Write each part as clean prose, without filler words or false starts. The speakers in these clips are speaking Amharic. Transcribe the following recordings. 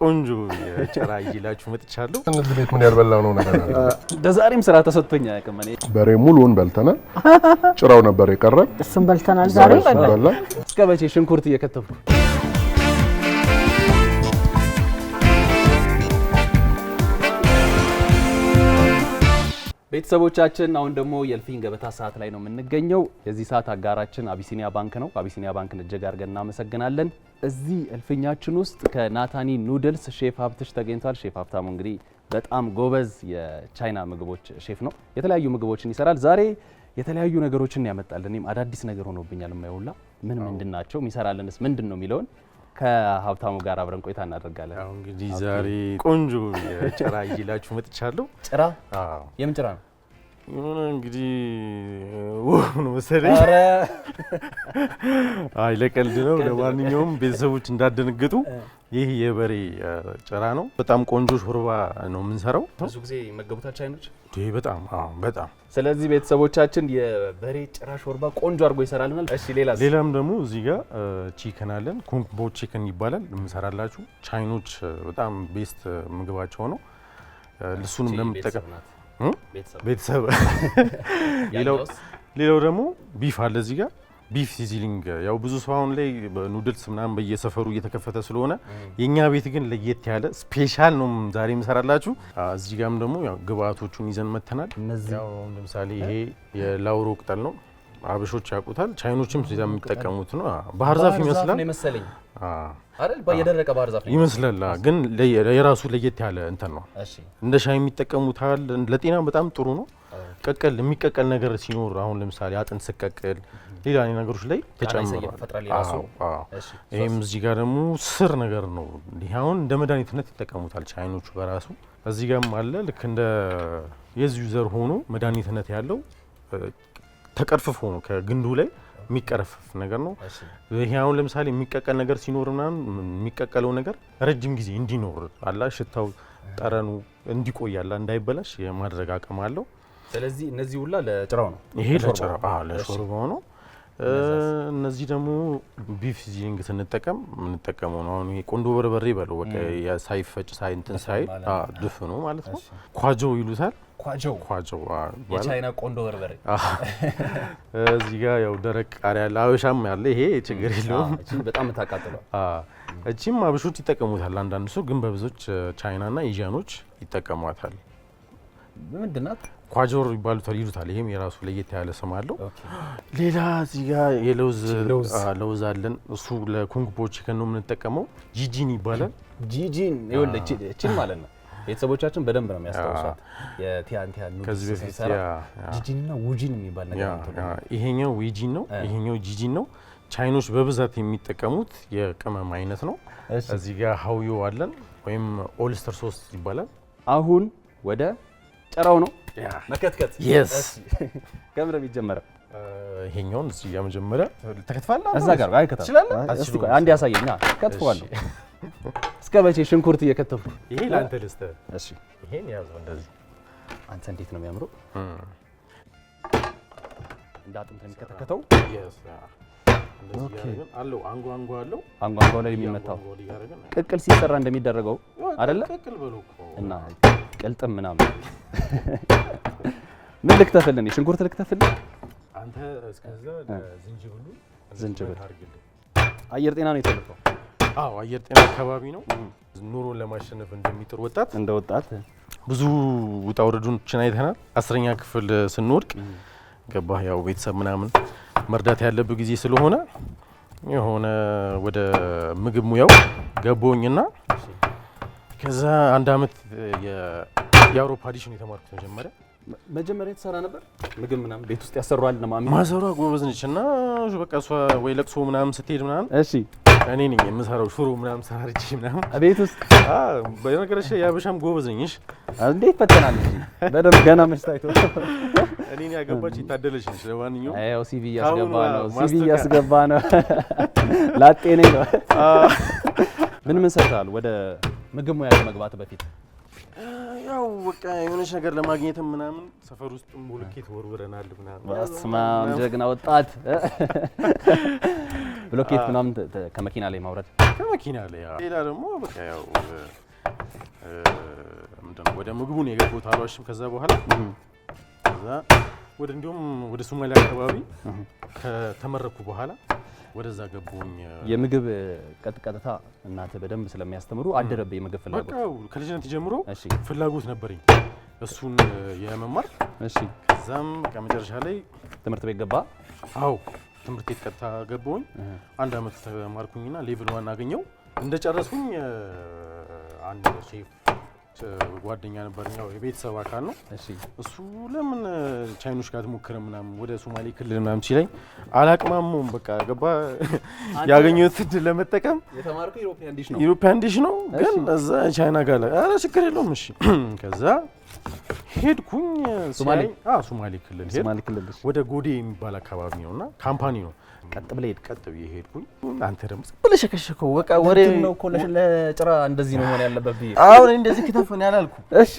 ቆንጆ የጭራ ይላችሁ መጥቻለሁ። እንግዲህ ቤት ምን ያልበላው ነው ነገር አለ። ለዛሬም ስራ ተሰጥቶኛ ያቀም እኔ በሬ ሙሉውን በልተናል። ጭራው ነበር የቀረ። እሱም በልተናል ዛሬ በላ። እስከ መቼ ሽንኩርት እየከተፍኩ ቤተሰቦቻችን አሁን ደግሞ የልፊን ገበታ ሰዓት ላይ ነው የምንገኘው። የዚህ ሰዓት አጋራችን አቢሲኒያ ባንክ ነው። አቢሲኒያ ባንክን እጅግ አድርገን እናመሰግናለን። እዚህ እልፍኛችን ውስጥ ከናታኒ ኑድልስ ሼፍ ሀብትሽ ተገኝቷል። ሼፍ ሀብታሙ እንግዲህ በጣም ጎበዝ የቻይና ምግቦች ሼፍ ነው። የተለያዩ ምግቦችን ይሰራል። ዛሬ የተለያዩ ነገሮችን ያመጣል። እኔም አዳዲስ ነገር ሆኖብኛል የማይውላ ምንድናቸው የሚሰራልንስ ምንድነው የሚለውን ከሀብታሙ ጋር አብረን ቆይታ እናደርጋለን። አሁን እንግዲህ ዛሬ ቆንጆ የጭራ ይላችሁ መጥቻለሁ። ጭራ? የምን ጭራ ነው? እንግዲህ ነው መሰለኝ። አረ አይ ለቀልድ ነው። ለማንኛውም ቤተሰቦች እንዳደነገጡ ይህ የበሬ ጭራ ነው። በጣም ቆንጆ ሾርባ ነው የምንሰራው። ብዙ ጊዜ መገቡታች አይኖች በጣም በጣም። ስለዚህ ቤተሰቦቻችን የበሬ ጭራ ሾርባ ቆንጆ አድርጎ ይሰራልናል። እሺ ሌላም ደግሞ እዚህ ጋር ቺከን አለን። ኩንግ ቦ ቺከን ይባላል። የምንሰራላችሁ ቻይኖች በጣም ቤስት ምግባቸው ነው። እሱንም ለምትጠቀም ቤተሰብ ሌላው ደግሞ ቢፍ አለ እዚህ ጋር ቢፍ ሲዝሊንግ። ያው ብዙ ሰው አሁን ላይ ኑድልስ ምናምን በየሰፈሩ እየተከፈተ ስለሆነ የኛ ቤት ግን ለየት ያለ ስፔሻል ነው ዛሬ የምሰራላችሁ። እዚህ ጋርም ደግሞ ያው ግብአቶቹን ይዘን መተናል። ያው ለምሳሌ ይሄ የላውሮ ቅጠል ነው። አበሾች ያውቁታል። ቻይኖችም ስለዚህ የሚጠቀሙት ነው። ባህር ዛፍ ይመስላል መሰለኝ አይደል? የደረቀ ባህር ዛፍ ይመስላል፣ ግን የራሱ ለየት ያለ እንትን ነው። እንደ ሻይ የሚጠቀሙታል። ለጤና በጣም ጥሩ ነው። የሚቀቀል ነገር ሲኖር አሁን ለምሳሌ አጥንት ስቀቅል ሌላ ነገሮች ላይ ተጨምሯል። ይሄም እዚህ ጋር ደግሞ ስር ነገር ነው። ይሄ አሁን እንደ መድኃኒትነት ይጠቀሙታል ቻይኖቹ በራሱ። እዚህ ጋርም አለ ልክ እንደ የዚሁ ዘር ሆኖ መድኃኒትነት ያለው ተቀርፍፎ ነው ከግንዱ ላይ የሚቀረፍፍ ነገር ነው። ይሄ አሁን ለምሳሌ የሚቀቀል ነገር ሲኖር ምናምን የሚቀቀለው ነገር ረጅም ጊዜ እንዲኖር አላ ሽታው ጠረኑ እንዲቆያላ እንዳይበላሽ የማድረግ አቅም አለው። ስለዚህ እነዚህ ሁላ ለጭራው ነው። ይሄ ለሾርባው ነው። እነዚህ ደግሞ ቢፍ ሲዝሊንግ ስንጠቀም የምንጠቀመው ነው። አሁን ይሄ ቆንጆ በርበሬ በለው በቃ ሳይፈጭ ሳይንትን ሳይል ድፍኑ ማለት ነው። ኳጆ ይሉታል። ኳጆ የቻይና ቆንጆ በርበሬ። እዚህ ጋር ያው ደረቅ ቃሪያ ያለ አበሻም ያለ ይሄ ችግር የለውም። በጣም ተቃጥሏል። እቺም አበሾች ይጠቀሙታል። አንዳንድ ሰው ግን በብዙዎች ቻይናና ኤዥያኖች ይጠቀሟታል። ምንድናት? ኳጆር ይሉታል። ይሄም የራሱ ለየት ያለ ስም አለው። ሌላ እዚህ ጋር የለውዝ አለን። እሱ ለኩንግ ቦ ቺከን ነው የምንጠቀመው። ጂጂን ይባላል። ጂጂን ይወልድ እቺን ማለት ነው። ቤተሰቦቻችን በደንብ ነው የሚያስታውሷት። የቲያንቲያ ከዚህ በፊት ጂጂንና ውጂን የሚባል ነገር ነው። ይሄኛው ዊጂን ነው፣ ይሄኛው ጂጂን ነው። ቻይኖች በብዛት የሚጠቀሙት የቅመም አይነት ነው። እዚህ ጋር ሀውዮ አለን ወይም ኦልስተር ሶስ ይባላል። አሁን ወደ ጭራው ነው መከትከት። ከምረ የሚጀመረው ይሄኛውን እዚህ ጋር መጀመሪያ ተከትፋለህ። እዛ ጋር አይከተፍ እስቲ ቆይ አንድ ያሳየኛ። ከትፈዋለሁ እስከ መቼ ሽንኩርት እየከተፍኩ። ይሄ ላንተ ልስተ። እሺ ይሄን ያዘው እንደዚህ። አንተ እንዴት ነው የሚያምረው! እንደ አጥንት የሚከተከተው። ኦኬ አለው አንጓ አለው። አንጓ ላይ የሚመታው ቅቅል ሲሰራ እንደሚደረገው አይደለ? ቅቅል በለው እና ቅልጥም ምናምን ምን ልክተፍልኝ? ሽንኩርት ልክተፍልኝ? አንተ እስከዛ ዝንጅብል አድርግልኝ። አየር ጤና ነው የተለፈው። አየር ጤና አካባቢ ነው። ኑሮን ለማሸነፍ እንደሚጥር ወጣት ብዙ ውጣ ውረዶችን አይተናል። 10ኛ ክፍል ስንወድቅ ገባህ ያው ቤተሰብ ምናምን መርዳት ያለበት ጊዜ ስለሆነ የሆነ ወደ ምግብ ሙያው ገቦኝና ከዛ አንድ አመት የአውሮፓ ዲሽን የተማርኩት መጀመሪያ ተሰራ ነበር። ምግብ ምናምን ቤት ውስጥ ያሰራዋል ነው ማዘሯ ጎበዝ ነች እና በቃ እሷ ወይ ለቅሶ ምናምን ስትሄድ ምናምን እሺ እኔ ነኝ የምሰራው ሽሮ ምናምን ሰራርቼ ምናምን ቤት ውስጥ በነገርሽ ያበሻም ጎበዝ ነኝ። እሺ እንዴት ፈተናል እንጂ በደንብ ገና መስታይቶ እኔን ያገባች ይታደለሽ ነሽ። ለማንኛውም አዎ ሲቪ ያስገባ ነው ላጤ ነኝ ነው። ምን ሰርታል ወደ ምግብ ሙያ ከመግባት በፊት? ያው በቃ የሆነች ነገር ለማግኘት ምናምን ሰፈር ውስጥ ብሎኬት ወርውረናል ምናምን። በስመ አብ ጀግና ወጣት። ብሎኬት ምናምን ከመኪና ላይ ማውረድ ከመኪና ላይ ያው ሌላ ደግሞ በቃ ያው ምንድነው ወደ ምግቡን የገቡት አሏሽም። ከዛ በኋላ ከዛ እንዲሁም ወደ ሶማሊያ አካባቢ ከተመረኩ በኋላ ወደዛ ገቡኝ። የምግብ ቀጥታ እናንተ በደንብ ስለሚያስተምሩ አደረብኝ የምግብ ፍላጎት። በቃ ከልጅነት ጀምሮ ፍላጎት ነበረኝ እሱን የመማር። እሺ ከዛም ከመጨረሻ ላይ ትምህርት ቤት ገባ? አዎ ትምህርት ቤት ቀጥታ ገባሁኝ። 1 አመት ተማርኩኝና ሌቭል 1 አገኘው። እንደጨረስኩኝ አንድ ሼፍ ጓደኛ ነበር፣ ያው የቤተሰብ አካል ነው። እሺ እሱ ለምን ቻይኖች ጋር ትሞክረ ምናምን ወደ ሶማሌ ክልል ምናምን ሲለኝ አላቅማሙም። በቃ ገባ ያገኘሁት እድል ለመጠቀም። የተማርከው ዩሮፒያን ዲሽ ነው ግን እዛ ቻይና ጋር አረ ችግር የለውም። እሺ ከዛ ሄድኩኝ ሶማሌ ክልል ወደ ጎዴ የሚባል አካባቢ ነውና ካምፓኒ ነው። ቀጥ ብዬ ሄድኩኝ። አንተ ደግሞ ብለህ ሸከሸከው በቃ ወሬ ነው እኮ ለጭራ እንደዚህ ነው መሆን ያለበት ብዬ አሁን እንደዚህ ከተፈን ያላልኩ። እሺ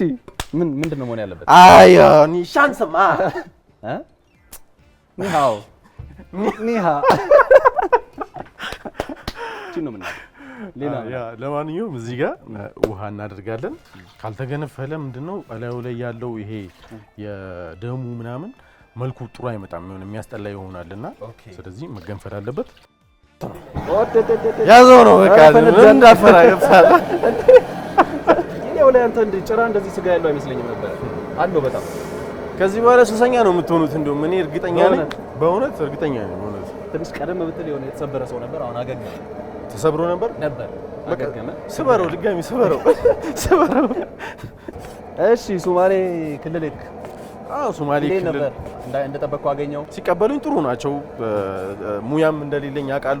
ምንድን ነው መሆን ያለበት? አዮ ኒሻንስማ ኒሃው ነው ምን ሌላ ለማንኛውም እዚህ ጋር ውሃ እናደርጋለን። ካልተገነፈለ ምንድነው እላዩ ላይ ያለው ይሄ የደሙ ምናምን መልኩ ጥሩ አይመጣም፣ የሆነ የሚያስጠላ ይሆናልና ስለዚህ መገንፈል አለበት። ያዘው ነው በቃ እንዳፈራ ገፋላ። ይሄው ላይ አንተ ጭራ እንደዚህ ስጋ ያለው አይመስለኝም ነበር አለው በጣም። ከዚህ በኋላ ሱሰኛ ነው የምትሆኑት። እንደውም እኔ እርግጠኛ ነኝ፣ በእውነት እርግጠኛ ነኝ። በእውነት ትንሽ ቀደም ብትል የሆነ የተሰበረ ሰው ነበር፣ አሁን አገገመ። ተሰብሮ ነበር አገገመ። ስበረው፣ ድጋሚ ስበረው። እሺ ሶማሌ ክልል ሄድክ? ሶማሌ ክልል እንደጠበቅኩ አገኘው። ሲቀበሉኝ ጥሩ ናቸው። ሙያም እንደሌለኝ ያውቃሉ።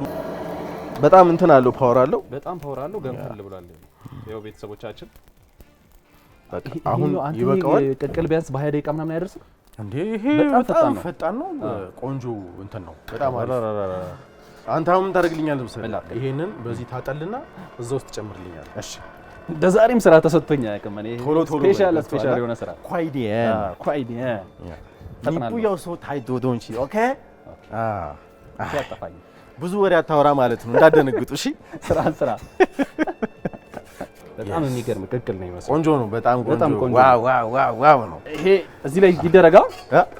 በጣም እንትን አለው፣ ፓወር አለው፣ በጣም ፓወር አለው። ገንፈል ብሏል። ያው ቤተሰቦቻችን አሁን ይበቃዋል። ቅቅል ቢያንስ በ20 ደቂቃ ምናምን አይደርስም እንዴ? ይሄ በጣም ፈጣን ነው። ቆንጆ እንትን ነው በጣም አሪፍ። አንተ አሁን ታደርግልኛለህ መሰለህ? ይሄንን በዚህ ታጠልና እዛ ውስጥ ጨምርልኛል። እሺ በዛሬም ስራ ተሰጥቶኝ አያውቅም። እኔ ስፔሻል የሆነ ስራ ኳይዲያን ሊፑያው ሰው ታይዶ ዶንቺ ኦኬ። ያጠፋኝ ብዙ ወሬ አታወራ ማለት ነው፣ እንዳደነግጡ። እሺ ስራ በጣም የሚገርም ቅቅል ነው ይመስል። ቆንጆ ነው፣ በጣም ቆንጆ። ዋው ነው ይሄ። እዚህ ላይ ይደረጋ።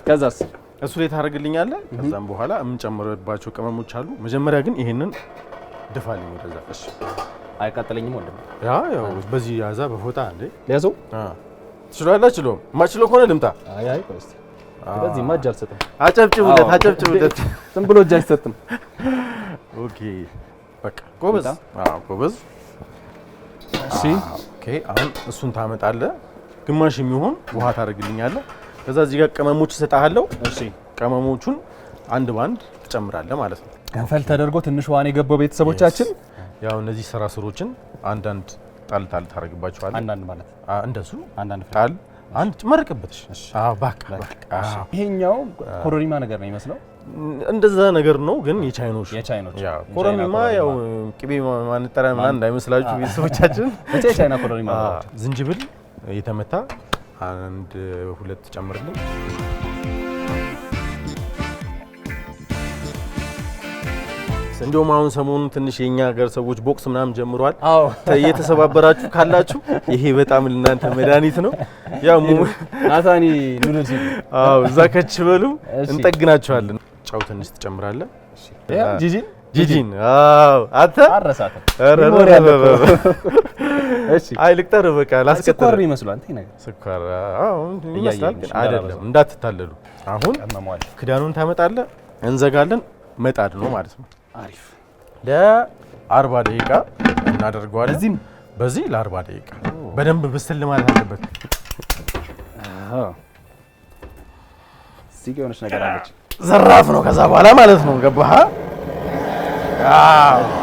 ከዛስ እሱ ላይ ታደርግልኛለህ። ከዛም በኋላ የምንጨምርባቸው ቅመሞች አሉ። መጀመሪያ ግን ይሄንን ድፋልኝ ወደዛ። እሺ አይቃጠለኝም ወንድም? ያው በዚህ ያዛ በፎጣ እንዴ ለያዘው ትችላለህ። ችሎም ማችለው ከሆነ ልምጣ። አይ ቆይ እስቲ በዚህ ማጅ አልሰጥም። አጨብጭቡለት። ዝም ብሎ እጅ አይሰጥም። ኦኬ በቃ ጎበዝ። ጎበዝ። እሺ ኦኬ። አሁን እሱን ታመጣለህ። ግማሽ የሚሆን ውሃ ታደርግልኛለህ። ከዛ እዚህ ጋር ቅመሞች እሰጥሃለሁ። እሺ ቅመሞቹን አንድ ባንድ ትጨምራለህ ማለት ነው። ገንፈል ተደርጎ ትንሽ ውሃ ነው የገባው ቤተሰቦቻችን። ያው እነዚህ ስራስሮችን አንዳንድ ጣል ታረግባቸዋለህ። አንዳንድ ማለት እንደሱ አንዳንድ ጣል አንድ ጨመርክበት። በቃ ይሄኛው ኮረሪማ ነገር ነው የሚመስለው። እንደዛ ነገር ነው ግን የቻይኖች ያው ኮረሪማ ያው ቅቤ ማንጠራ ምናምን እንዳይመስላችሁ ቤተሰቦቻችን። የቻይና ኮረሪማ ነው። ዝንጅብል የተመታ አንድ 2 ጨምርልኝ። እንደውም አሁን ሰሞኑን ትንሽ የኛ ሀገር ሰዎች ቦክስ ምናምን ጀምሯል። እየተሰባበራችሁ ካላችሁ ይሄ በጣም ለእናንተ መድኃኒት ነው። ያው ናታኒ ኑድልስ እዛ ከች በሉ እንጠግናችኋለን። ጫው ትንሽ ትጨምራለህ። ጂጂን አንተ አረሳተ። እሺ አይ ልቅጠር በቃ ላስቀጥል። ስኳር ይመስላል አንተ ነገር ስኳር ይመስላል ግን አይደለም፣ እንዳትታለሉ። አሁን ክዳኑን ታመጣለህ፣ እንዘጋለን። መጣድ ነው ማለት ነው። አሪፍ ለ40 ደቂቃ እናደርገዋለን። በዚህ ለ40 ደቂቃ በደንብ ብስል ማለት አለበት። እዚህ የሆነች ነገር አለች፣ ዘራፍ ነው። ከዛ በኋላ ማለት ነው ገባህ?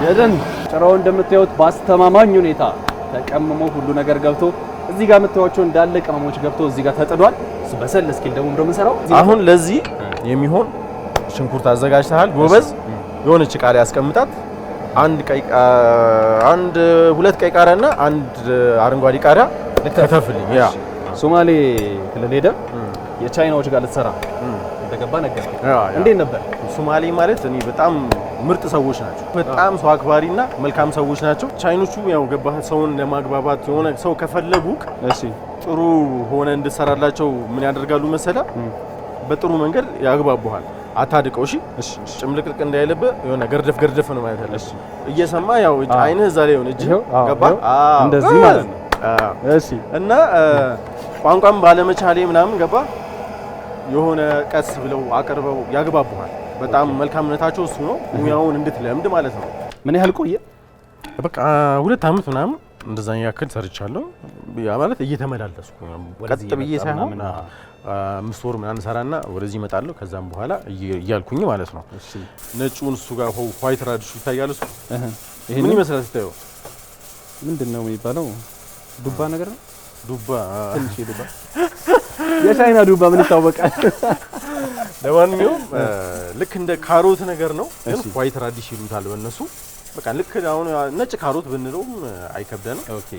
የደን ጭራው እንደምታዩት በአስተማማኝ ሁኔታ ተቀምሞ ሁሉ ነገር ገብቶ እዚህ ጋር የምታዩቸው እንዳለ ቅመሞች ገብቶ እዚህ ጋር ተጥዷል። እሱ በሰል እስኪል ደግሞ እንደምንሰራው አሁን ለዚህ የሚሆን ሽንኩርት አዘጋጅተሃል። ጎበዝ። የሆነች ቃሪያ ያስቀምጣት። አንድ 2 ቀይ ቃሪያና አንድ አረንጓዴ ቃሪያ ከተፍልኝ ያ ሶማሌ ክልል ሄደ የቻይናዎች ጋር ልትሰራ እንደገባ ነገር እንዴት ነበር? ሶማሌ ማለት እኔ በጣም ምርጥ ሰዎች ናቸው። በጣም ሰው አክባሪና መልካም ሰዎች ናቸው። ቻይኖቹ ያው ገባህ ሰውን ለማግባባት የሆነ ሰው ከፈለጉክ ጥሩ ሆነ እንድትሰራላቸው ምን ያደርጋሉ መሰለ? በጥሩ መንገድ ያግባቡሃል። አታድቀው እሺ፣ ጭምልቅልቅ እንዳይለብህ የሆነ ገርደፍ ነው ማለት ያለ። እየሰማ ያው አይንህ እዛ ላይ ሆነ እጅ ገባህ እንደዚህ ማለት ነው። እሺ እና ቋንቋም ባለመቻሌ ምናምን ገባህ የሆነ ቀስ ብለው አቀርበው ያግባቡሃል። በጣም መልካምነታቸው እሱ ነው። ሙያውን እንድትለምድ ማለት ነው። ምን ያህል ቆየ? በቃ 2 አመት ምናምን እንደዛ ያክል ሰርቻለሁ። ያ ማለት እየተመላለስኩ ቀጥ ብዬ ሳይሆን 5 ወር ምናምን ሰራና ወደዚህ እመጣለሁ። ከዛም በኋላ እያልኩኝ ማለት ነው። ነጩን እሱ ጋር ዋይት ራዲሽ ይታያል። እሱ ምን ይመስላል ስታየው? ምንድነው የሚባለው? ዱባ ነገር ነው። ዱባ ትንሽ ዱባ የቻይና ዱባ ምን ይታወቃል? ለማንኛውም ልክ እንደ ካሮት ነገር ነው፣ ግን ዋይት ራዲሽ ይሉታል በእነሱ። በቃ ልክ አሁን ነጭ ካሮት ብንለውም አይከብደንም። ኦኬ።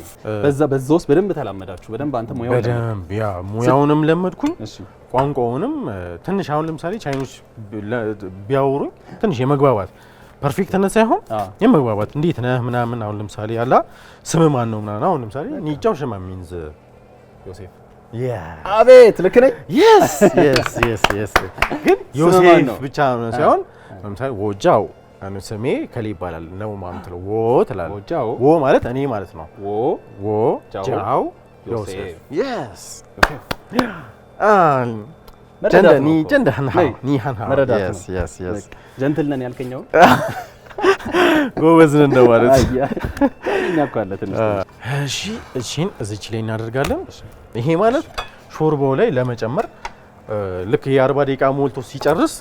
በዛ ውስጥ በደንብ ተላመዳችሁ? በደንብ አንተ ሙያውን በደንብ ያ ሙያውንም ለመድኩኝ፣ ቋንቋውንም ትንሽ አሁን ለምሳሌ ቻይኖች ቢያወሩኝ ትንሽ የመግባባት ፐርፌክትነት ሳይሆን የመግባባት እንዴት ነህ ምናምን። አሁን ለምሳሌ ያላ ስም ማን ነው ምናምን። አሁን ለምሳሌ ኒጫው ሸማ ሚንዝ ዮሴፍ አቤት ልክ ነኝ። yes ግን ዮሴፍ ብቻ ነው ሳይሆን ለምሳሌ ወጃው አነ ስሜ ከሊ ይባላል ነው ማምትለው ወ ትላል። ወጃው ወ ማለት እኔ ማለት ነው። ወ ጃው ዮሴፍ yes ጀንደህና yes ጀንትል ነን ያልከኛው ጎበዝ ነን እንደማለት እኛ እኮ አለ ትንሽ። እሺ እቺን እዚች ላይ እናደርጋለን። ይሄ ማለት ሾርባው ላይ ለመጨመር ልክ የ40 ደቂቃ ሞልቶ ሲጨርስ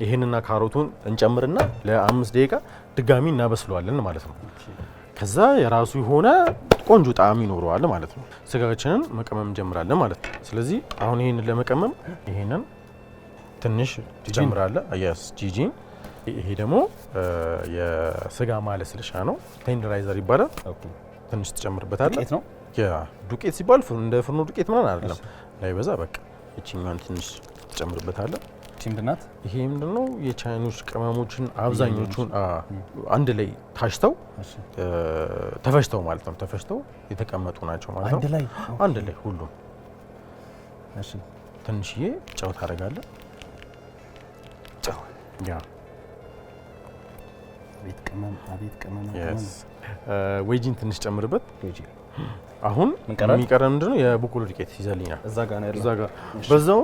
ይሄንና ካሮቱን እንጨምርና ለ5 ደቂቃ ድጋሚ እናበስለዋለን ማለት ነው። ከዛ የራሱ የሆነ ቆንጆ ጣዕም ይኖረዋል ማለት ነው። ስጋችንን መቀመም እንጀምራለን ማለት ነው። ስለዚህ አሁን ይሄንን ለመቀመም ይሄንን ትንሽ ትጨምራለህ። አያስ ጂጂን ይሄ ደግሞ የስጋ ማለስለሻ ነው። ቴንደራይዘር ይባላል። ትንሽ ትጨምርበታለህ። ዱቄት ነው ያ ዱቄት ሲባል እንደ ፍርኖ ዱቄት ምናምን አይደለም። ላይበዛ በቃ እቺኛን ትንሽ ትጨምርበታለህ። ምንድናት? ይሄ ምንድነው የቻይኖች ቅመሞችን አብዛኞቹን አንድ ላይ ታሽተው ተፈሽተው ማለት ነው። ተፈሽተው የተቀመጡ ናቸው ማለት ነው። አንድ ላይ ሁሉም። እሺ ትንሽዬ ጨው ታደርጋለህ። ጨው ያ አቤት ቅመም ወይጂን ትንሽ ጨምርበት። አሁን የሚቀረን ምንድነው የበቆሎ ዱቄት ይዘልኛል። እዛ ጋር ነው ያለው። እዛ ጋር በዛው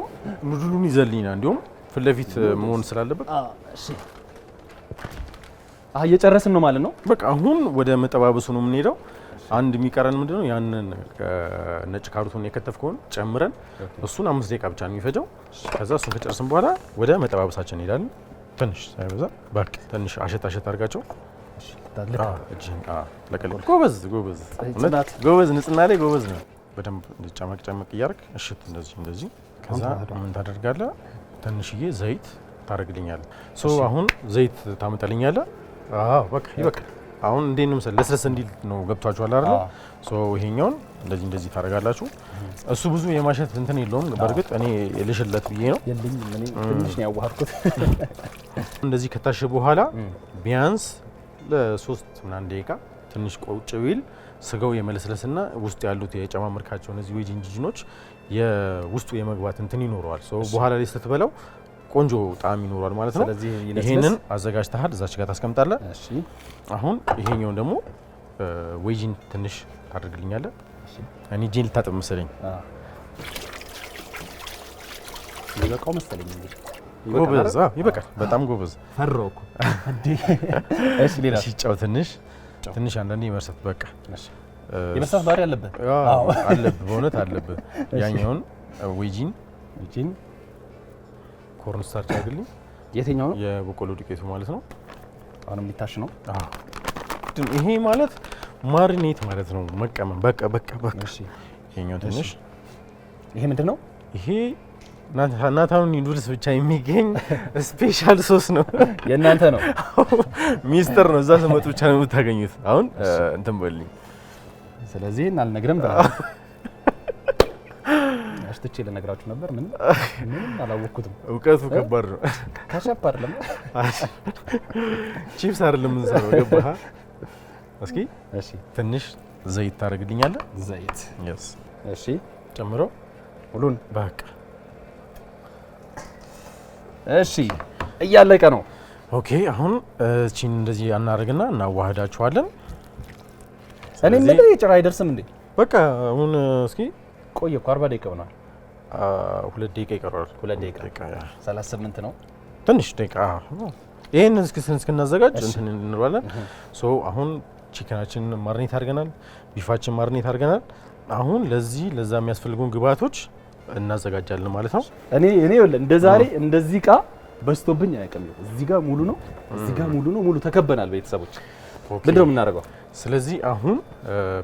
ኑድሉን ይዘልኛል። እንዲሁም ፊት ለፊት መሆን ስላለበት እሺ እየጨረስን ነው ማለት ነው። በቃ አሁን ወደ መጠባበሱ ነው የምንሄደው። አንድ የሚቀረን ምንድነው ያንን ነጭ ካሮቱን የከተፍከውን ጨምረን እሱን 5 ደቂቃ ብቻ ነው የሚፈጀው። ከዛ እሱን ከጨረስን በኋላ ወደ መጠባበሳችን እንሄዳለን። ትንሽ ሳይበዛ በቃ ትንሽ አሸት አድርጋቸው። ጎበዝ ንጽህና ላይ ጎበዝ ነው። በደንብ ጨመቅ እያደረግ እሽት እንደዚህ። ከዛ ምን ታደርጋለህ? ትንሽዬ ዘይት ታደርግልኛለህ። አሁን ዘይት ታመጣልኛለህ። በቃ ይበቃል። አሁን እንዴት ነው መሰለህ ለስለስ እንዲል ነው። ገብቷችኋል አይደል? ይሄኛውን እንደዚህ ታደርጋላችሁ። እሱ ብዙ የማሸት እንትን የለውም። በእርግጥ እኔ ልሽለት ብዬ ነው ትንሽ ነው ያዋሃድኩት። እንደዚህ ከታሸ በኋላ ቢያንስ ለ3 ምናምን ደቂቃ ትንሽ ቆጭ ቢል ስጋው የመለስለስና ውስጥ ያሉት የጨማምርካቸው እነዚህ ዌጅ ኢንጂኖች የውስጡ የመግባት እንትን ይኖረዋል። በኋላ ላይ ስትበላው ቆንጆ ጣዕም ይኖረዋል ማለት ነው። ስለዚህ ይሄንን አዘጋጅተሃል፣ እዛች ጋር ታስቀምጣለህ። እሺ አሁን ይሄኛውን ደግሞ ዌጅን ትንሽ ታደርግልኛለህ። እኔ ጄል ታጥብ መሰለኝ። ይበቃው መሰለኝ እንግዲህ ጎበዝ። ይበቃል። በጣም ጎበዝ ፈሮኩ እንዴ። እሺ ሌላ ጨው ትንሽ አንዳንዴ መርሰት በቃ የመሳት ባህሪ አለበት። አለበት፣ በእውነት አለበት። ያኛውን ዌጂን ኮርን ስታርች አድርግልኝ። የትኛው ነው? የበቆሎ ዱቄቱ ማለት ነው። አሁንም ሊታሽ ነው። ይሄ ማለት ማሪኔት ማለት ነው። መቀመም በቃ። እሺ ይሄኛው ትንሽ ይሄ ምንድነው? ይሄ ናታን ኑድልስ ብቻ የሚገኝ ስፔሻል ሶስ ነው። የእናንተ ነው? ሚስጥር ነው። እዛ ስመጡ ብቻ ነው የምታገኙት። አሁን እንትን በልኝ። ስለዚህ አልነግርም ብለህ አፍትቼ ልነግራችሁ ነበር ምንም አላወቅኩትም። እውቀቱ ከባድ ነው። ካሸፕ አይደለም ቺፕስ አይደለም እንሰራው ገባህ? እስኪ እሺ ትንሽ ዘይት ታደርግልኛለህ? ዘይት yes እሺ ጨምሮ ሁሉን በቃ እሺ እያለቀ ነው። ኦኬ አሁን እቺን እንደዚህ እናደርግና እናዋህዳቸዋለን። እኔ ምን ይጭራ አይደርስም እንዴ? በቃ አሁን እስኪ ቆየ እኮ 40 ደቂቃ ሆኗል። 2 ደቂቃ ይቀራል። 2 ደቂቃ 38 ነው። ትንሽ ደቂቃ ይሄን እስክናዘጋጅ እንትን እንለዋለን። ሶ አሁን ቺክናችንን ማርኔት አድርገናል፣ ቢፋችን ማርኔት አድርገናል። አሁን ለዛ የሚያስፈልጉን ግብአቶች እናዘጋጃለን ማለት ነው። እኔ ይኸውልህ እንደ ዛሬ እንደዚህ እቃ በስቶብኝ አያውቅም። እዚህ ጋር ሙሉ ነው፣ እዚህ ጋር ሙሉ ነው። ሙሉ ተከበናል ቤተሰቦች። ምንድነው የምናደርገው? ስለዚህ አሁን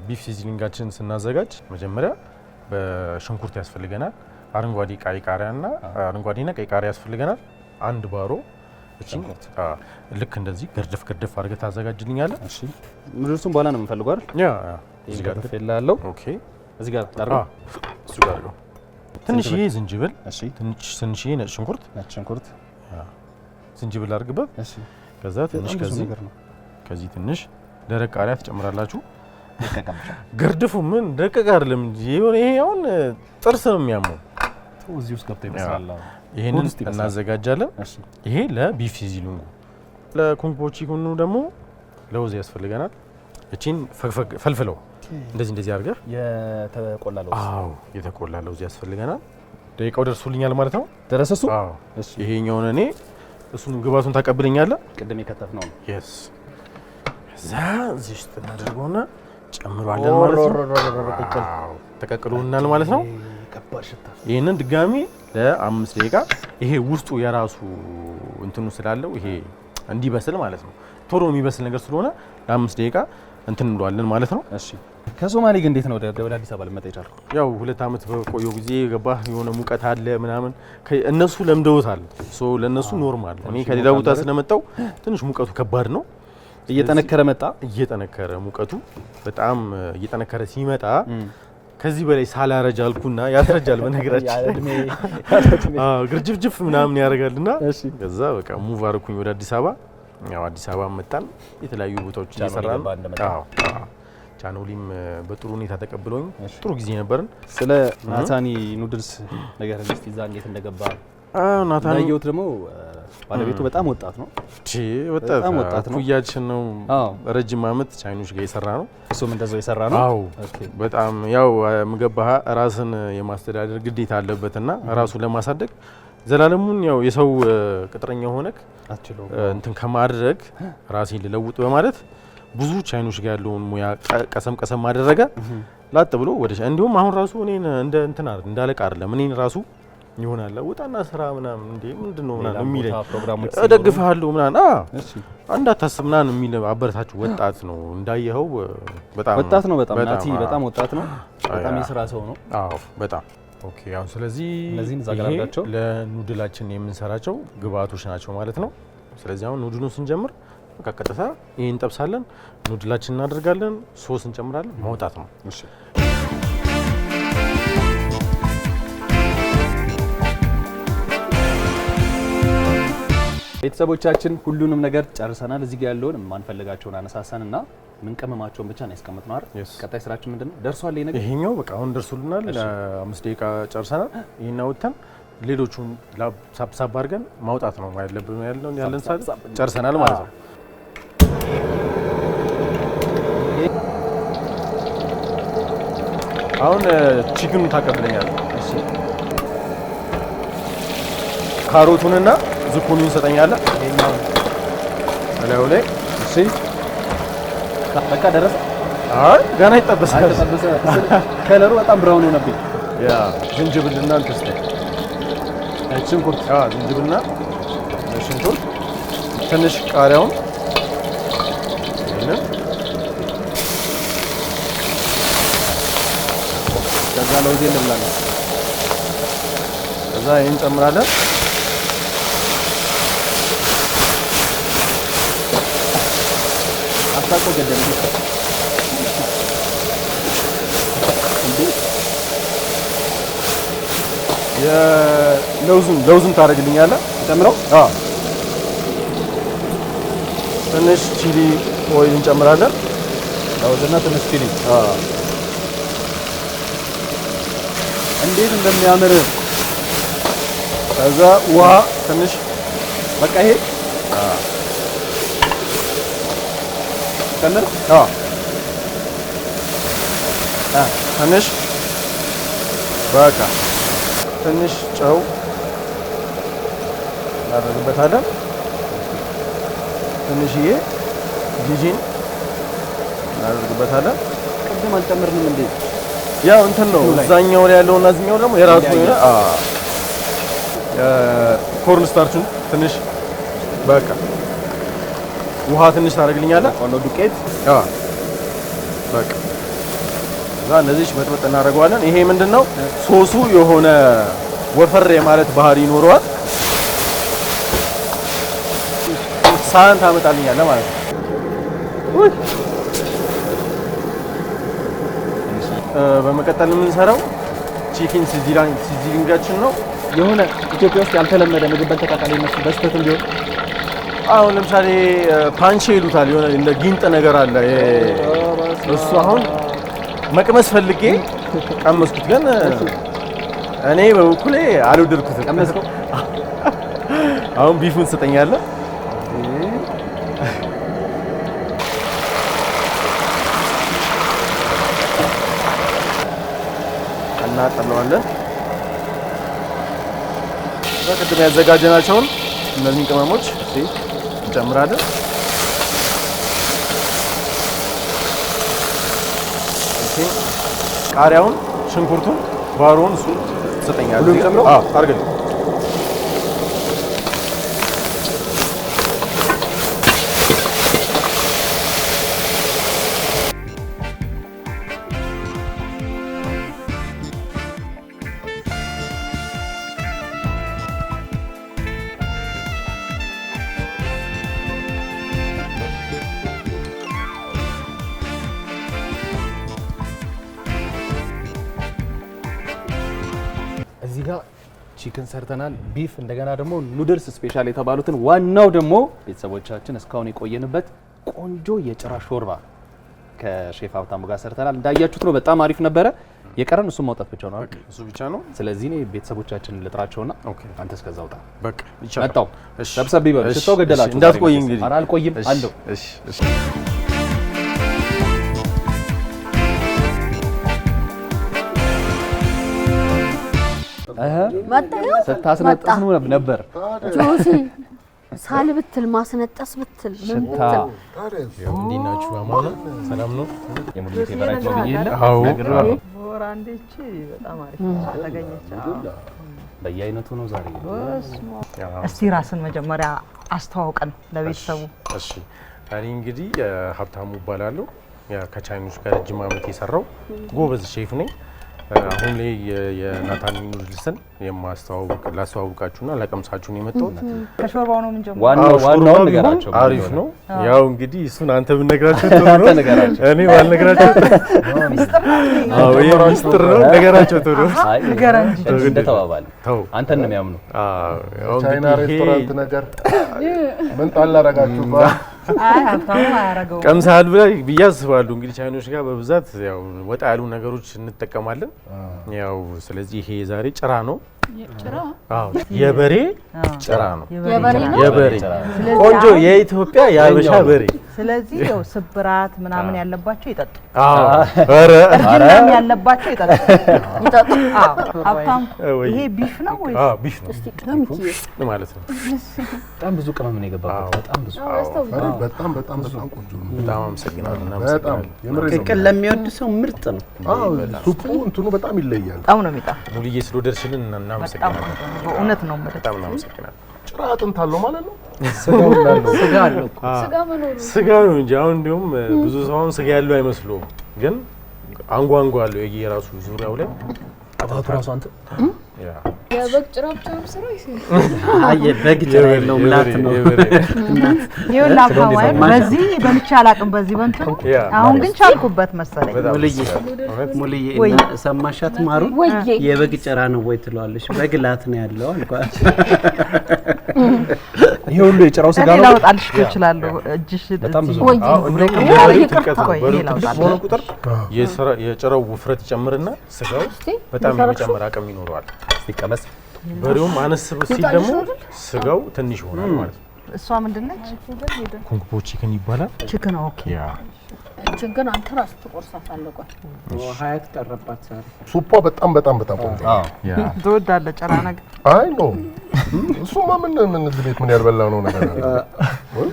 ቢፍ ሲዝኒንጋችንን ስናዘጋጅ መጀመሪያ በሽንኩርት ያስፈልገናል። አረንጓዴና ቀይ ቃሪያ ያስፈልገናል። አንድ ባሮ እቺን ልክ እንደዚህ ገርደፍ አድርገህ ታዘጋጅልኛለህ። እሺ ምንድነው በኋላ ነው የምንፈልገው አይደል? ያ እዚህ ጋር ተፈላለው። ኦኬ እዚህ ጋር ታርጋ እሱ ጋር ነው። ትንሽዬ ዝንጅብል፣ እሺ ትንሽዬ ነጭ ሽንኩርት ዝንጅብል አድርግበት። እሺ ከዛ ትንሽ ከዚህ ትንሽ ደረቅ ቃሪያ ትጨምራላችሁ። ግርድፉ ምን ደቀቅ አይደለም እንጂ ይሄ አሁን ጥርስ ነው የሚያመው። እዚህ ውስጥ ገብቶ ይመስላል። ይሄንን እናዘጋጃለን። ይሄ ለቢፍ ሲዝኒንጉ። ለኩንግ ቺክኑ ደግሞ ለውዝ ያስፈልገናል። እቺን ፈልፍለው እንደዚህ አድርገህ የተቆላ ለውዝ። አዎ የተቆላ ለውዝ ያስፈልገናል። ደቂቃው ደርሶልኛል ማለት ነው። ደረሰሱ? አዎ እሺ። ይሄኛውን እኔ እሱን ግባቱን ታቀብለኛለህ። ቅድም የከተፍነው ነው። yes እዛ እዚህ ውስጥ እናደርገውና ጨምሯለን ማለት ነው። ተቀቅሎናል ማለት ነው። ከባድ ሽታ። ይሄንን ድጋሚ ለ5 ደቂቃ ይሄ ውስጡ የራሱ እንትኑ ስላለው ይሄ እንዲበስል ማለት ነው። ቶሎ የሚበስል ነገር ስለሆነ ለ5 ደቂቃ እንትን እንለዋለን ማለት ነው። እሺ ከሶማሌ ግን እንዴት ነው ወደ አዲስ አበባ ልመጣ የቻልኩት? ያው 2 አመት በቆየው ጊዜ ገባህ። የሆነ ሙቀት አለ ምናምን እነሱ ለምደውታል። ሶ ለነሱ ኖርማል ነው። እኔ ከሌላ ቦታ ስለመጣው ትንሽ ሙቀቱ ከባድ ነው። እየጠነከረ ሙቀቱ በጣም እየጠነከረ ሲመጣ ከዚህ በላይ ሳላረጅ አልኩና ያስረጃል። በነገራችን ግርጅፍጅፍ ምናምን ያደርጋልና ከዛ በቃ ሙቭ አርኩኝ ወደ አዲስ አበባ። ያው አዲስ አበባ መጣን። የተለያዩ ቦታዎች እየሰራን ቻናሊም በጥሩ ሁኔታ ተቀብሎኝ ጥሩ ጊዜ ነበርን። ስለ ናታኒ ኑድልስ ነገር እስቲ እዛ እንዴት እንደገባ ናታኒ ያየሁት ደግሞ ባለቤቱ በጣም ወጣት ነው። በጣም ወጣት ነው። ኩያችን ነው። ረጅም አመት ቻይኖች ጋር የሰራ ነው። እሱም እንደዛው የሰራ ነው። አዎ በጣም ያው ምገባህ ራስን የማስተዳደር ግዴታ አለበትና ራሱን ለማሳደግ ዘላለሙን ያው የሰው ቅጥረኛ ሆነክ እንትን ከማድረግ ራሴን ልለውጥ በማለት ብዙ ቻይኖች ጋር ያለውን ሙያ ቀሰም አደረገ። ላጥ ብሎ ወደ እንዲሁም አሁን ራሱ እኔን እንደ እንትን አይደል እንዳለቃ አይደለም እኔን ራሱ ይሆናል ውጣና ስራ ምናምን እንዴ ምንድነው ምናምን የሚለኝ እደግፍሃለሁ ምናምን እንዳታስብ ምናምን የሚል አበረታች ወጣት ነው። እንዳየኸው በጣም ወጣት ነው። በጣም ናቲ በጣም ወጣት ነው። በጣም የስራ ሰው ነው። አዎ በጣም ኦኬ። አሁን ስለዚህ እነዚህን ዛጋራቸው ለኑድላችን የምንሰራቸው ግብአቶች ናቸው ማለት ነው። ስለዚህ አሁን ኑድሉን ስንጀምር በቃ ቀጥታ ይሄን እንጠብሳለን፣ ኑድላችን እናደርጋለን፣ ሶስ እንጨምራለን፣ ማውጣት ነው። እሺ ቤተሰቦቻችን ሁሉንም ነገር ጨርሰናል። እዚህ ጋር ያለውን ማንፈልጋቸውን አነሳሳንና ምን ቀመማቸውን ብቻ ነው ያስቀመጥነው አይደል? ቀጣይ ስራችን ምንድነው? ደርሷል ይሄ ነገር። ይሄኛው በቃ አሁን ደርሶልናል። ለ5 ደቂቃ ጨርሰናል። ይሄን አውጥተን ሌሎቹን ሳብ አድርገን ማውጣት ነው ያለብን። ያለን ሰዓት ጨርሰናል ማለት ነው። አሁን ቺክኑ ታቀብለኛለህ። እሺ ካሮቱንና ዝኩኒን ሰጠኛለህ። ይሄኛው አላው ላይ እሺ በቃ ደረሰ። አይ ገና ይጠበሳል። ከለሩ በጣም ብራውን ሆነብኝ። ያ ዝንጅብልና እንትስተ ሽንኩርት ዝንጅብልና ሽንኩርት ትንሽ ቃሪያውን ይሄንን ከዛ ለውዜ እንብላለን። ከዛ ይሄን እንጨምራለን። አጣቆ ገደም እንዴ ለውዝን ታደርግልኛለህ ጨምረው። ትንሽ ቺሊ ኦይል እንጨምራለን። ለውዝና ትንሽ ቺሊ። እንዴት እንደሚያምር። ከዛ ውሃ ትንሽ በቃ ይሄ ጨምር። ትንሽ በቃ ትንሽ ጨው እናደርግበታለን። ትንሽዬ ጂጂን እናደርግበታለን። ቅድም አልጨምርንም እንዴ? ያው እንትን ነው እዛኛው ላይ ያለውና እዚህኛው ደግሞ የራሱ የሆነ ኮርን ስታርቹን ትንሽ በቃ ውሃ ትንሽ ታደርግልኛለህ። ቆሎ ዱቄት በቃ እዛ እንደዚህ መጥበጥ እናደርገዋለን። ይሄ ምንድነው ሶሱ የሆነ ወፈር የማለት ባህሪ ይኖረዋል። ሳህን ታመጣልኛለህ ማለት ነው። በመቀጠል የምንሰራው ቺክን ሲዝሊንጋችን ነው። የሆነ ኢትዮጵያ ውስጥ ያልተለመደ ምግብ በተቃቃለ ይመስል በስተትም ቢሆን አሁን ለምሳሌ ፓንቼ ይሉታል። የሆነ እንደ ጊንጥ ነገር አለ። እሱ አሁን መቅመስ ፈልጌ ቀመስኩት፣ ግን እኔ በበኩሌ አልወደድኩትም። ቀመስከው? አሁን ቢፉን ትሰጠኛለህ። እናጠለዋለን። በቅድም ያዘጋጀናቸውን እነዚህን ቅመሞች እንጨምራለን። ቃሪያውን፣ ሽንኩርቱን፣ ባሮውን እሱ ትሰጠኛለህ። ሁሉም ጨምሮ አድርግልኝ። እዚህ ጋር ቺክን ሰርተናል፣ ቢፍ፣ እንደገና ደግሞ ኑድልስ ስፔሻል የተባሉትን ዋናው ደግሞ ቤተሰቦቻችን እስካሁን የቆየንበት ቆንጆ የጭራ ሾርባ ከሼፍ ሀብታሙ ጋር ሰርተናል። እንዳያችሁት ነው፣ በጣም አሪፍ ነበረ። የቀረን እሱን ማውጣት ብቻ ነው አይደል? እሱ ብቻ ነው። ስለዚህ እኔ ቤተሰቦቻችንን ልጥራቸውና አንተ እስከዛ ውጣ። በቃ ይቻላል። መጣው ሰብሰብ ይበሉ። ሽታው ገደላችሁ። እንዳትቆይ እንግዲህ። ኧረ አልቆይም አለው። እሺ እሺ። ስታስነጥስ ነበር ጆሲ ሳል ብትል ማስነጠስ ብትል ሽታ። እንዴት ናችሁ? አማን ነው? ሰላም ነው? የሙሉቴ በራይት ነው ብዬ አዎ ወራንዴቺ በጣም አሪፍ ተገኘች። በየአይነቱ ነው ዛሬ። እስቲ ራስን መጀመሪያ አስተዋውቀን ለቤተሰቡ። እሺ እኔ እንግዲህ ሀብታሙ እባላለሁ። ከቻይኖች ጋር ረጅም ዓመት የሰራው ጎበዝ ሼፍ ነኝ። አሁን ላይ የናታኒ ኑድልስን ላስተዋውቃችሁና ለቀምሳችሁ ነው የመጣሁት። ከሾርባው ነው የምንጀምረው። ዋናው ነገራቸው አሪፍ ነው። ያው እንግዲህ እሱን አንተ ብትነግራቸው ጥሩ ነው። እኔ ባልነግራቸው አዎ ሚስጥር ነው። ነገራቸው ጥሩ ነው። እንደተባባል አንተን ነው የሚያምኑ። ቻይና ሬስቶራንት ነገር ምን ጣል አደረጋችሁ? አይ ሀብታሙ አያረገው ቀምሳል ብዬ አስባለሁ። እንግዲህ ቻይኖች ጋር በብዛት ያው ወጣ ያሉ ነገሮች እንጠቀማለን። ያው ስለዚህ ይሄ ዛሬ ጭራ ነው። አዎ የበሬ ጭራ ነው። የበሬ ቆንጆ የኢትዮጵያ የሀበሻ በሬ። ስለዚህ ያው ስብራት ምናምን ያለባቸው ይጠጡ። አዎ ኧረ ያለባቸው ይጠጡ። አዎ ሀብታሙ ይሄ ቢፍ ነው ወይ? አዎ ቢፍ ነው። እስቲ ቅመም ማለት ነው። በጣም ብዙ ቅመም ነው የገባበት። በጣም ብዙ በጣም ቆንጆ ነው። በጣም አመሰግናለሁ። በጣም ቅቅል ለሚወድ ሰው ምርጥ ነው። አዎ ሱፑ እንትኑ በጣም ይለያል። በጣም ነው የሚጣፍጥ። ሙሉዬ ስለወደድሽልን እናመሰግናለን። በእውነት ነው በጣም እናመሰግናለን። ጭራ አጥንት አለው ማለት ነው። ስጋ አለው። ስጋ ነው እንጂ አሁን እንዲሁም ብዙ ሰው አሁን ስጋ ያለው አይመስለውም፣ ግን አንጓ አለው የራሱ ዙሪያው ላይ አባቱ ራሱ አንተ ያ የበግ ጭራ ብቻ ነው ስራ አይ በግ ጭራ የለውም ላት ነው ይኸውልህ አባዋይ በዚህ በልቼ አላውቅም በዚህ በእንትኑ አሁን ግን ቻልኩበት መሰለኝ ሙልዬ ሰማሻት ማሩ የበግ ጭራ ነው ወይ ትለዋለሽ በግ ላት ነው ያለው አልኳት ይሄ ሁሉ የጭራው ስጋ ነው ላውጣልሽ እችላለሁ እጅሽ በጣም ብዙ የጭራው ውፍረት ይጨምርና ስጋው በጣም የመጨመር አቅም ይኖረዋል ሲቀመስ በሬውም አነስ ሲል ደግሞ ስጋው ትንሽ ይሆናል ማለት ነው እሷ ምንድነች ኩንግፖ ቺክን ይባላል ቺክን ኦኬ ያ ችግር አንተ ራስ ተቆርሳታለህ ሀያት ቀረባት ዛሬ ሱፖ በጣም ቆንጆ ያ ትወዳለህ ጨራ ነገር አይ ነው እሱማ ምን እዚህ ቤት ምን ያልበላው ነው ነገር ወይ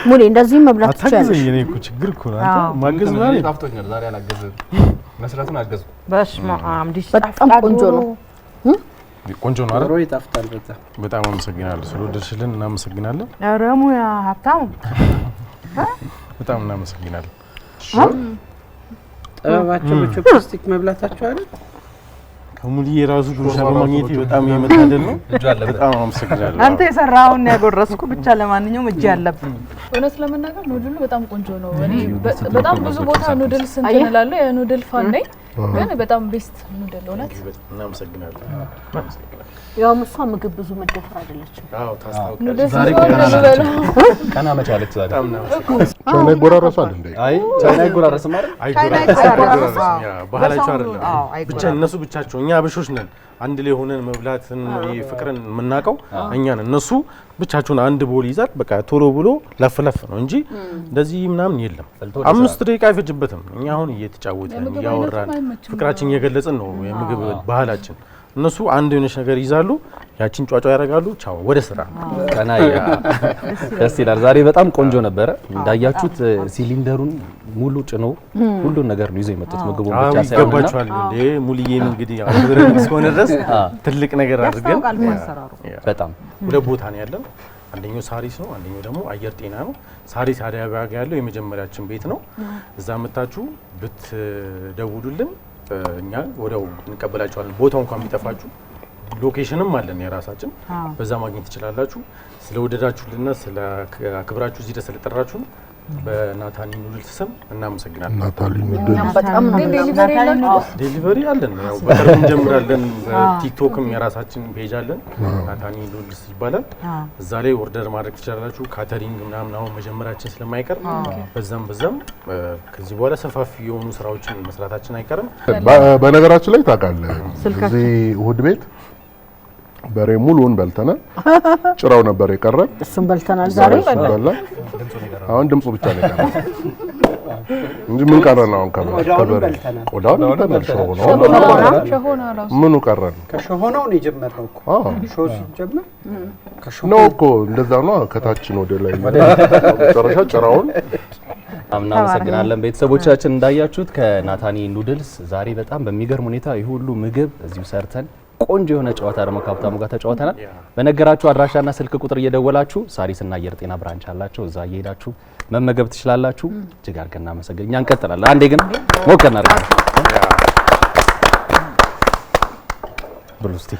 ሙሌ እንደዚህ መብላት ትችላለህ አታግዘኝ እኔ እኮ ችግር እኮ ነው አንተ ማገዝ ማለት ታፍቶኛል ዛሬ አላገዘም መስራቱን አገዙ በስመ አብ ዲሽ በጣም ቆንጆ ነው ቆንጆ ነው አይደል ሮይ ታፍታል በጣም አመሰግናለሁ ስለወደድሽልን እናመሰግናለን ረሙያ ሀብታሙ በጣም እናመሰግናለን ጥበባቸው በቾፕስቲክ መብላታቸው አይደል ከሙልዬ ራሱ ጉርሻ በማግኘቴ በጣም የመታደል ነው በጣም አመሰግናለሁ አንተ የሰራውን ያጎረስኩ ብቻ ለማንኛውም እጅ ያለብን እውነት ለመናገር ኑድሉ በጣም ቆንጆ ነው እኔ በጣም ብዙ ቦታ ኑድልስ እንትን እላለሁ የኑድል ፋን ነኝ ግን በጣም ቤስት ኑድል እውነት እናመሰግናለን ያው እሷ ምግብ ብዙ መደፈር አይደለችም አዎ ታስታውቃለች ዛሬ ቀና መቻለች ዛሬ ቻይና ይጎራረሳል እንዴ አይ ቻይና ይጎራረስም አይደል አይጎራረስም ያ ባህላቸው አይደለም ብቻ እነሱ ብቻቸው እኛ አበሾች ነን አንድ ላይ ሆነን መብላትን ፍቅርን የምናቀው እኛ ነን እነሱ ብቻቸውን አንድ ቦል ይዛል በቃ ቶሎ ብሎ ለፍለፍ ነው እንጂ እንደዚህ ምናምን የለም 5 ደቂቃ አይፈጅበትም እኛ አሁን እየተጫወተን ያወራን ፍቅራችን እየገለጽን ነው የምግብ ባህላችን እነሱ አንድ የሆነች ነገር ይዛሉ ያቺን ጫጫ ያረጋሉ ቻው ወደ ስራ ቀናይ ደስ ይላል ዛሬ በጣም ቆንጆ ነበረ እንዳያችሁት ሲሊንደሩን ሙሉ ጭኖ ሁሉ ነገር ነው ይዘው የመጡት ምግቡን ብቻ ሳይሆን ይገባችኋል እንዴ ሙልዬን እንግዲህ አብረን እስከሆነ ድረስ ትልቅ ነገር አድርገን በጣም ሁለት ቦታ ነው ያለን አንደኛው ሳሪስ ነው አንደኛው ደግሞ አየር ጤና ነው ሳሪስ አዲያባ ያለው የመጀመሪያችን ቤት ነው እዛ መጣችሁ ብትደውሉልን እኛ ወዲያው እንቀበላችኋለን ቦታው እንኳን ቢጠፋችሁ ሎኬሽንም አለን የራሳችን በዛ ማግኘት ትችላላችሁ ስለወደዳችሁልና ስለ አክብራችሁ እዚህ ድረስ ስለጠራችሁ በናታኒ ኑድልስ ስም እናመሰግናለን ናታሊ ኑድልስ በጣም ነው ዴሊቨሪ አለን ያው በቅርቡ እንጀምራለን በቲክቶክም የራሳችን ፔጅ አለን ናታኒ ኑድልስ ይባላል እዛ ላይ ኦርደር ማድረግ ትችላላችሁ ካተሪንግ ምናምን አሁን መጀመራችን ስለማይቀር በዛም ከዚህ በኋላ ሰፋፊ የሆኑ ስራዎችን መስራታችን አይቀርም በነገራችን ላይ ታውቃለህ እዚህ እሑድ ቤት በሬ ሙሉውን በልተናል ጭራው ነበር የቀረን እሱን በልተናል ዛሬ አሁን ድምፁ ብቻ ነው የቀረን እንጂ ምን ቀረን አሁን ከበሬ ቆዳውን በልተናል ሸሆና ራሱ ምኑ ቀረን ከሸሆናው ነው የጀመረው እኮ ሾው ሲጀመር ነው እኮ እንደዛ ነው ከታች ነው ወደ ላይ መጨረሻ ጭራውን እናመሰግናለን ቤተሰቦቻችን እንዳያችሁት ከናታኒ ኑድልስ ዛሬ በጣም በሚገርም ሁኔታ ይሄ ሁሉ ምግብ እዚሁ ሰርተን ቆንጆ የሆነ ጨዋታ ደግሞ ከሀብታሙ ጋር ተጫውተናል በነገራችሁ አድራሻና ስልክ ቁጥር እየደወላችሁ ሳሪስና አየር ጤና ብራንች አላችሁ እዛ እየሄዳችሁ መመገብ ትችላላችሁ እጅግ አድርገን እናመሰግናለን እኛ እንቀጥላለን አንዴ ግን ሞከና ብሉ እስቲ